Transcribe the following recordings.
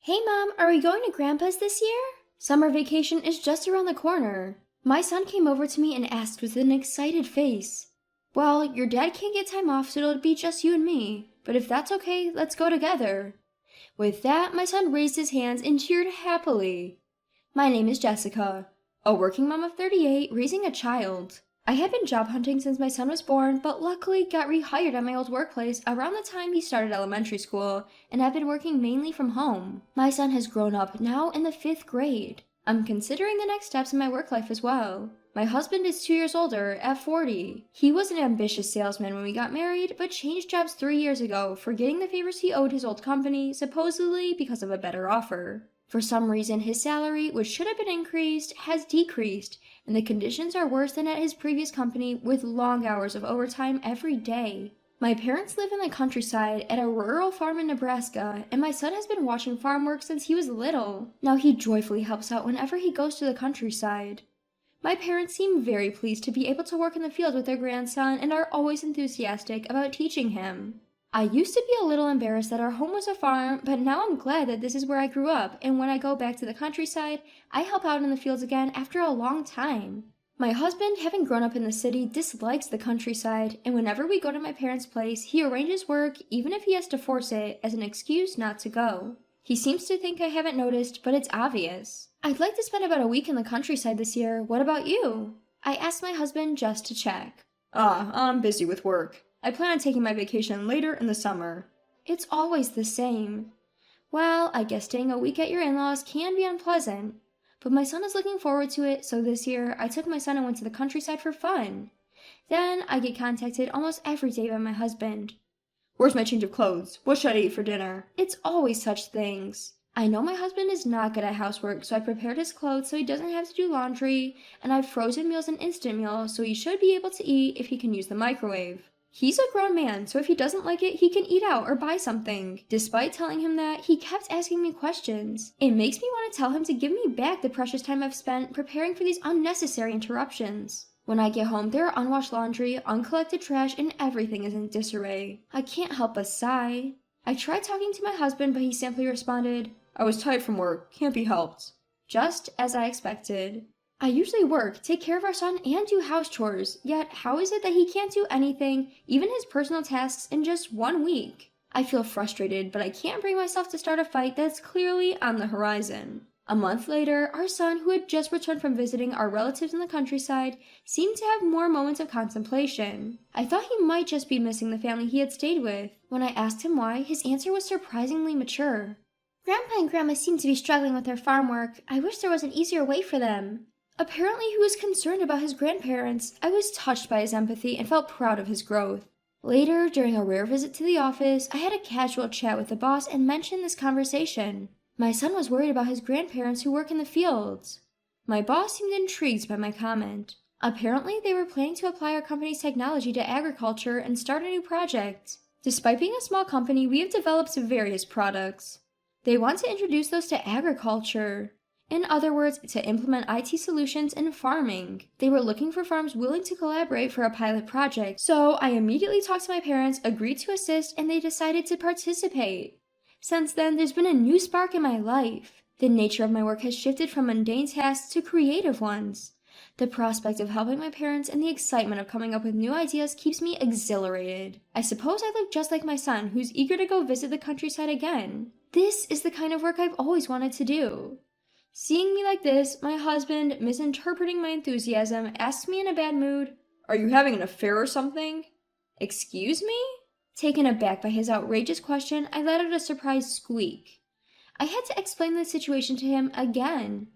Hey Mom, are we going to Grandpa's this year? Summer vacation is just around the corner. My son came over to me and asked with an excited face. Well, your dad can't get time off, so it'll be just you and me. But if that's okay, let's go together. With that, my son raised his hands and cheered happily. My name is Jessica, a working mom of 38, raising a child. I had been job hunting since my son was born, but luckily got rehired at my old workplace around the time he started elementary school, and have been working mainly from home. My son has grown up, now in the 5th grade. I'm considering the next steps in my work life as well. My husband is 2 years older, at 40. He was an ambitious salesman when we got married, but changed jobs 3 years ago, forgetting the favors he owed his old company, supposedly because of a better offer. For some reason, his salary, which should have been increased, has decreased, and the conditions are worse than at his previous company, with long hours of overtime every day. My parents live in the countryside at a rural farm in Nebraska, and my son has been watching farm work since he was little. Now he joyfully helps out whenever he goes to the countryside. My parents seem very pleased to be able to work in the field with their grandson and are always enthusiastic about teaching him. I used to be a little embarrassed that our home was a farm, but now I'm glad that this is where I grew up, and when I go back to the countryside, I help out in the fields again after a long time. My husband, having grown up in the city, dislikes the countryside, and whenever we go to my parents' place, he arranges work, even if he has to force it, as an excuse not to go. He seems to think I haven't noticed, but it's obvious. I'd like to spend about a week in the countryside this year. What about you? I asked my husband just to check. I'm busy with work. I plan on taking my vacation later in the summer. It's always the same. Well, I guess staying a week at your in-laws can be unpleasant. But my son is looking forward to it, so this year I took my son and went to the countryside for fun. Then I get contacted almost every day by my husband. Where's my change of clothes? What should I eat for dinner? It's always such things. I know my husband is not good at housework, so I prepared his clothes so he doesn't have to do laundry, and I've frozen meals and instant meals so he should be able to eat if he can use the microwave. He's a grown man, so if he doesn't like it, he can eat out or buy something. Despite telling him that, he kept asking me questions. It makes me want to tell him to give me back the precious time I've spent preparing for these unnecessary interruptions. When I get home, there are unwashed laundry, uncollected trash, and everything is in disarray. I can't help but sigh. I tried talking to my husband, but he simply responded, I was tired from work. Can't be helped. Just as I expected. I usually work, take care of our son, and do house chores, yet how is it that he can't do anything, even his personal tasks, in just 1 week? I feel frustrated, but I can't bring myself to start a fight that's clearly on the horizon. A month later, our son, who had just returned from visiting our relatives in the countryside, seemed to have more moments of contemplation. I thought he might just be missing the family he had stayed with. When I asked him why, his answer was surprisingly mature. Grandpa and Grandma seem to be struggling with their farm work. I wish there was an easier way for them. Apparently he was concerned about his grandparents. I was touched by his empathy and felt proud of his growth. Later, during a rare visit to the office, I had a casual chat with the boss and mentioned this conversation. My son was worried about his grandparents who work in the fields. My boss seemed intrigued by my comment. Apparently, they were planning to apply our company's technology to agriculture and start a new project. Despite being a small company, we have developed various products. They want to introduce those to agriculture. In other words, to implement IT solutions in farming. They were looking for farms willing to collaborate for a pilot project, so I immediately talked to my parents, agreed to assist, and they decided to participate. Since then, there's been a new spark in my life. The nature of my work has shifted from mundane tasks to creative ones. The prospect of helping my parents and the excitement of coming up with new ideas keeps me exhilarated. I suppose I look just like my son, who's eager to go visit the countryside again. This is the kind of work I've always wanted to do. Seeing me like this, my husband, misinterpreting my enthusiasm, asked me in a bad mood, Are you having an affair or something? Excuse me? Taken aback by his outrageous question, I let out a surprised squeak. I had to explain the situation to him again.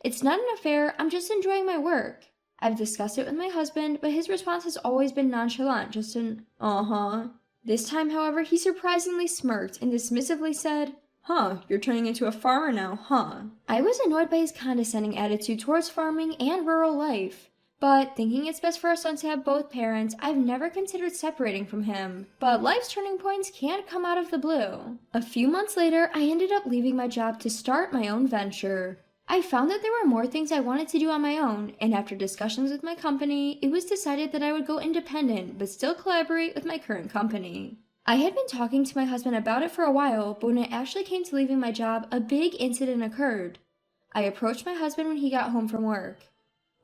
It's not an affair, I'm just enjoying my work. I've discussed it with my husband, but his response has always been nonchalant, just an, uh-huh. This time, however, he surprisingly smirked and dismissively said, You're turning into a farmer now, huh? I was annoyed by his condescending attitude towards farming and rural life, but thinking it's best for our son to have both parents, I've never considered separating from him. But life's turning points can't come out of the blue. A few months later, I ended up leaving my job to start my own venture. I found that there were more things I wanted to do on my own, and after discussions with my company, it was decided that I would go independent but still collaborate with my current company. I had been talking to my husband about it for a while, but when it actually came to leaving my job, a big incident occurred. I approached my husband when he got home from work.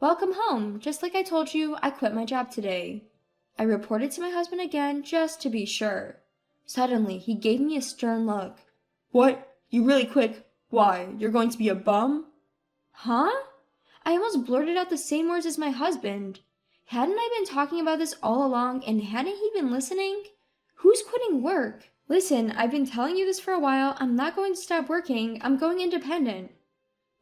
"Welcome home. Just like I told you, I quit my job today." I reported to my husband again, just to be sure. Suddenly, he gave me a stern look. "What? You really quit? Why, you're going to be a bum?" Huh? I almost blurted out the same words as my husband. Hadn't I been talking about this all along, and hadn't he been listening? Who's quitting work? Listen, I've been telling you this for a while. I'm not going to stop working. I'm going independent.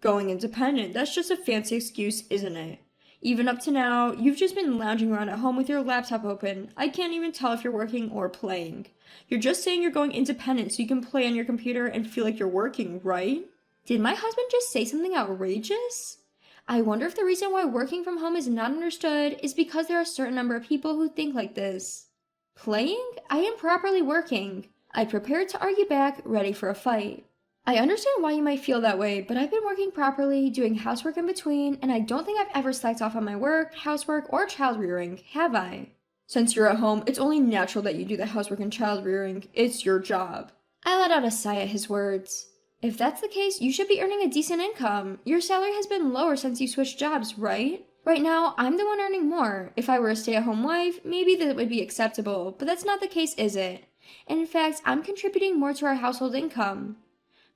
Going independent, that's just a fancy excuse, isn't it? Even up to now, you've just been lounging around at home with your laptop open. I can't even tell if you're working or playing. You're just saying you're going independent so you can play on your computer and feel like you're working, right? Did my husband just say something outrageous? I wonder if the reason why working from home is not understood is because there are a certain number of people who think like this. Playing? I am properly working. I prepared to argue back, ready for a fight. I understand why you might feel that way, but I've been working properly, doing housework in between, and I don't think I've ever slacked off on my work, housework, or child rearing, have I? Since you're at home, it's only natural that you do the housework and child rearing. It's your job. I let out a sigh at his words. If that's the case, you should be earning a decent income. Your salary has been lower since you switched jobs, right? Right now, I'm the one earning more. If I were a stay-at-home wife, maybe that would be acceptable, but that's not the case, is it? And in fact, I'm contributing more to our household income.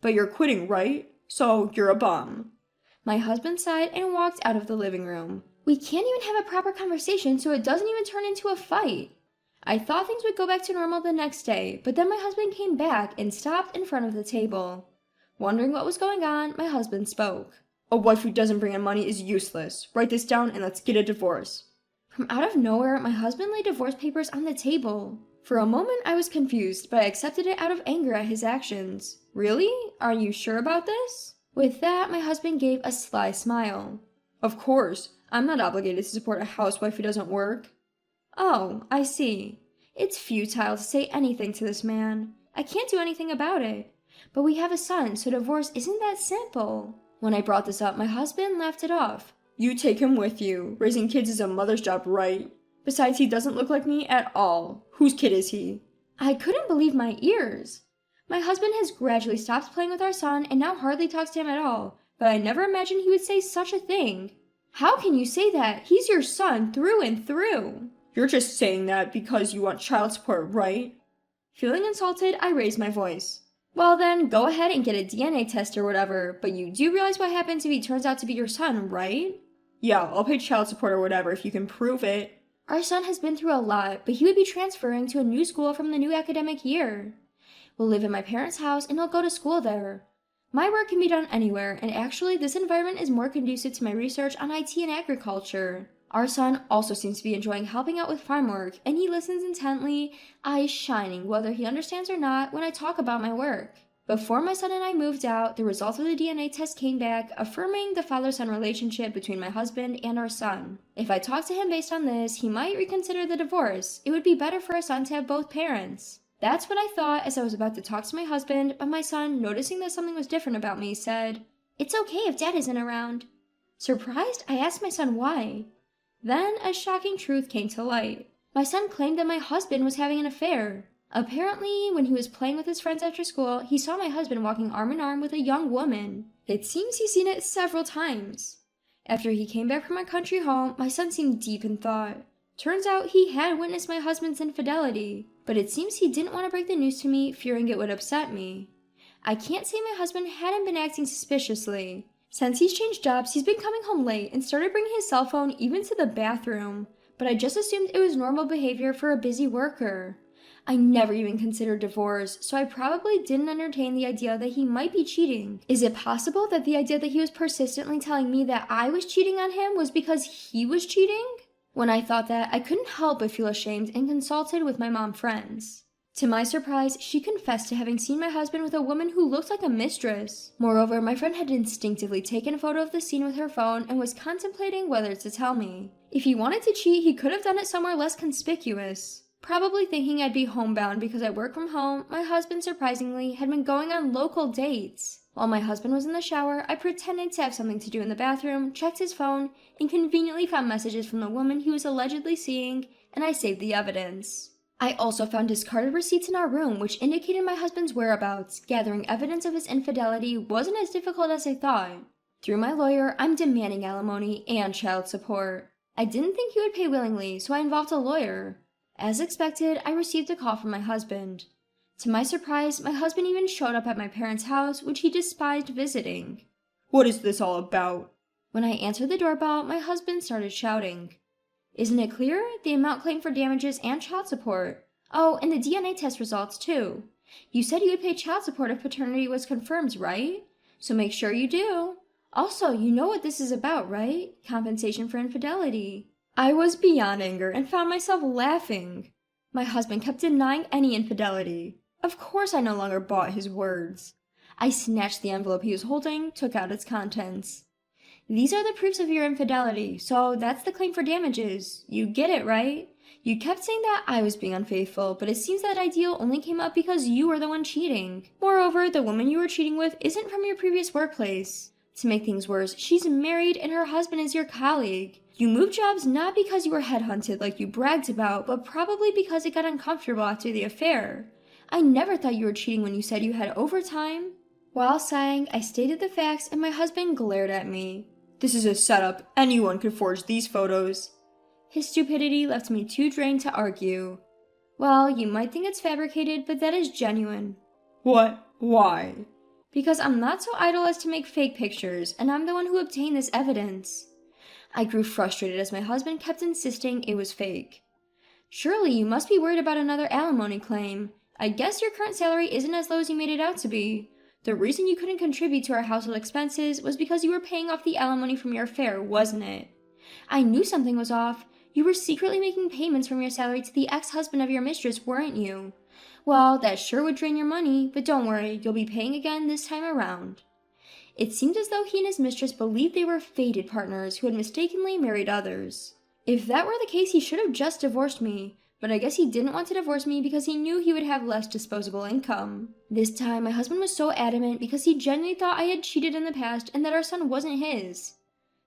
But you're quitting, right? So you're a bum. My husband sighed and walked out of the living room. We can't even have a proper conversation, so it doesn't even turn into a fight. I thought things would go back to normal the next day, but then my husband came back and stopped in front of the table. Wondering what was going on, my husband spoke. "A wife who doesn't bring in money is useless. Write this down and let's get a divorce." From out of nowhere, my husband laid divorce papers on the table. For a moment, I was confused, but I accepted it out of anger at his actions. Really? Are you sure about this? With that, my husband gave a sly smile. "Of course. I'm not obligated to support a housewife who doesn't work." "Oh, I see. It's futile to say anything to this man. I can't do anything about it. But we have a son, so divorce isn't that simple." When I brought this up, my husband laughed it off. "You take him with you. Raising kids is a mother's job, right? Besides, he doesn't look like me at all. Whose kid is he?" I couldn't believe my ears. My husband has gradually stopped playing with our son and now hardly talks to him at all, but I never imagined he would say such a thing. How can you say that? He's your son through and through. "You're just saying that because you want child support, right?" Feeling insulted, I raised my voice. "Well then, go ahead and get a DNA test or whatever, but you do realize what happens if he turns out to be your son, right?" "Yeah, I'll pay child support or whatever if you can prove it." Our son has been through a lot, but he would be transferring to a new school from the new academic year. We'll live in my parents' house and he'll go to school there. My work can be done anywhere, and actually this environment is more conducive to my research on IT and agriculture. Our son also seems to be enjoying helping out with farm work, and he listens intently, eyes shining whether he understands or not when I talk about my work. Before my son and I moved out, the results of the DNA test came back, affirming the father-son relationship between my husband and our son. If I talked to him based on this, he might reconsider the divorce. It would be better for our son to have both parents. That's what I thought as I was about to talk to my husband, but my son, noticing that something was different about me, said, "It's okay if Dad isn't around." Surprised, I asked my son why. Then a shocking truth came to light. My son claimed that my husband was having an affair. Apparently, when he was playing with his friends after school, he saw my husband walking arm in arm with a young woman. It seems he's seen it several times. After he came back from my country home, my son seemed deep in thought. Turns out he had witnessed my husband's infidelity, but it seems he didn't want to break the news to me, fearing it would upset me. I can't say my husband hadn't been acting suspiciously. Since he's changed jobs, he's been coming home late and started bringing his cell phone even to the bathroom, but I just assumed it was normal behavior for a busy worker. I never even considered divorce, so I probably didn't entertain the idea that he might be cheating. Is it possible that the idea that he was persistently telling me that I was cheating on him was because he was cheating? When I thought that, I couldn't help but feel ashamed and consulted with my mom friends. To my surprise, she confessed to having seen my husband with a woman who looked like a mistress. Moreover, my friend had instinctively taken a photo of the scene with her phone and was contemplating whether to tell me. If he wanted to cheat, he could have done it somewhere less conspicuous. Probably thinking I'd be homebound because I work from home, my husband surprisingly had been going on local dates. While my husband was in the shower, I pretended to have something to do in the bathroom, checked his phone, and conveniently found messages from the woman he was allegedly seeing, and I saved the evidence. I also found discarded receipts in our room which indicated my husband's whereabouts. Gathering evidence of his infidelity wasn't as difficult as I thought. Through my lawyer, I'm demanding alimony and child support. I didn't think he would pay willingly, so I involved a lawyer. As expected, I received a call from my husband. To my surprise, my husband even showed up at my parents' house, which he despised visiting. What is this all about? When I answered the doorbell, my husband started shouting. Isn't it clear? The amount claimed for damages and child support. Oh, and the DNA test results, too. You said you would pay child support if paternity was confirmed, right? So make sure you do. Also, you know what this is about, right? Compensation for infidelity. I was beyond anger and found myself laughing. My husband kept denying any infidelity. Of course I no longer bought his words. I snatched the envelope he was holding, took out its contents. These are the proofs of your infidelity, so that's the claim for damages. You get it, right? You kept saying that I was being unfaithful, but it seems that ideal only came up because you were the one cheating. Moreover, the woman you were cheating with isn't from your previous workplace. To make things worse, she's married and her husband is your colleague. You moved jobs not because you were headhunted like you bragged about, but probably because it got uncomfortable after the affair. I never thought you were cheating when you said you had overtime. While sighing, I stated the facts and my husband glared at me. This is a setup. Anyone could forge these photos. His stupidity left me too drained to argue. Well, you might think it's fabricated, but that is genuine. What? Why? Because I'm not so idle as to make fake pictures, and I'm the one who obtained this evidence. I grew frustrated as my husband kept insisting it was fake. Surely you must be worried about another alimony claim. I guess your current salary isn't as low as you made it out to be. The reason you couldn't contribute to our household expenses was because you were paying off the alimony from your affair, wasn't it? I knew something was off. You were secretly making payments from your salary to the ex-husband of your mistress, weren't you? Well, that sure would drain your money, but don't worry, you'll be paying again this time around. It seemed as though he and his mistress believed they were fated partners who had mistakenly married others. If that were the case, he should have just divorced me. But I guess he didn't want to divorce me because he knew he would have less disposable income. This time, my husband was so adamant because he genuinely thought I had cheated in the past and that our son wasn't his.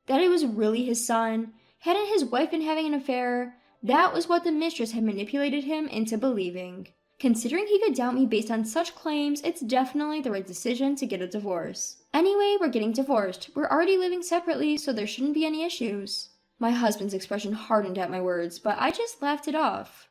That it was really his son. Hadn't his wife been having an affair? That was what the mistress had manipulated him into believing. Considering he could doubt me based on such claims, it's definitely the right decision to get a divorce. Anyway, we're getting divorced. We're already living separately, so there shouldn't be any issues. My husband's expression hardened at my words, but I just laughed it off.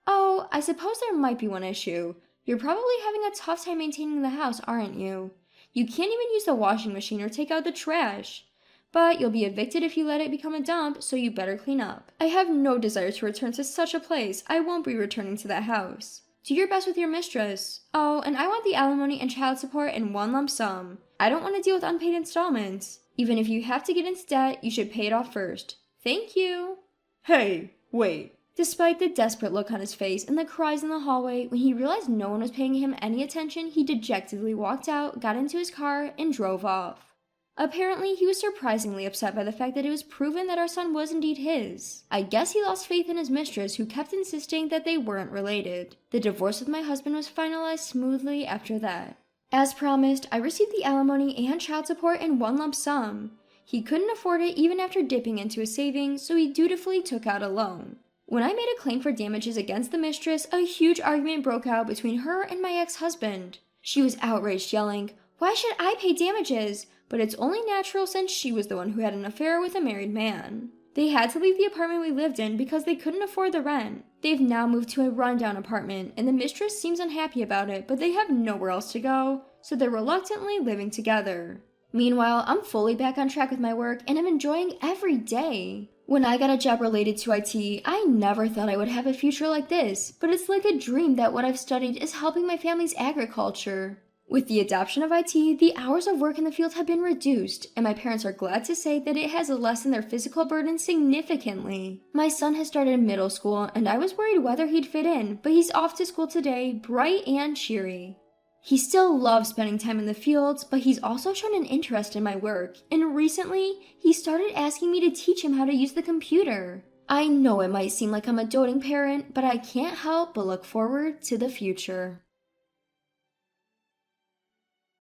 Oh, I suppose there might be one issue. You're probably having a tough time maintaining the house, aren't you? You can't even use the washing machine or take out the trash. But you'll be evicted if you let it become a dump, so you better clean up. I have no desire to return to such a place. I won't be returning to that house. Do your best with your mistress. Oh, and I want the alimony and child support in one lump sum. I don't want to deal with unpaid installments. Even if you have to get into debt, you should pay it off first. Thank you. Hey, wait. Despite the desperate look on his face and the cries in the hallway, when he realized no one was paying him any attention, he dejectedly walked out, got into his car, and drove off. Apparently, he was surprisingly upset by the fact that it was proven that our son was indeed his. I guess he lost faith in his mistress, who kept insisting that they weren't related. The divorce with my husband was finalized smoothly after that. As promised, I received the alimony and child support in one lump sum. He couldn't afford it even after dipping into his savings, so he dutifully took out a loan. When I made a claim for damages against the mistress, a huge argument broke out between her and my ex-husband. She was outraged, yelling, "Why should I pay damages?" But it's only natural since she was the one who had an affair with a married man. They had to leave the apartment we lived in because they couldn't afford the rent. They've now moved to a rundown apartment, and the mistress seems unhappy about it, but they have nowhere else to go, so they're reluctantly living together. Meanwhile, I'm fully back on track with my work, and I'm enjoying every day. When I got a job related to IT, I never thought I would have a future like this, but it's like a dream that what I've studied is helping my family's agriculture. With the adoption of IT, the hours of work in the field have been reduced, and my parents are glad to say that it has lessened their physical burden significantly. My son has started middle school, and I was worried whether he'd fit in, but he's off to school today, bright and cheery. He still loves spending time in the fields, but he's also shown an interest in my work, and recently, he started asking me to teach him how to use the computer. I know it might seem like I'm a doting parent, but I can't help but look forward to the future.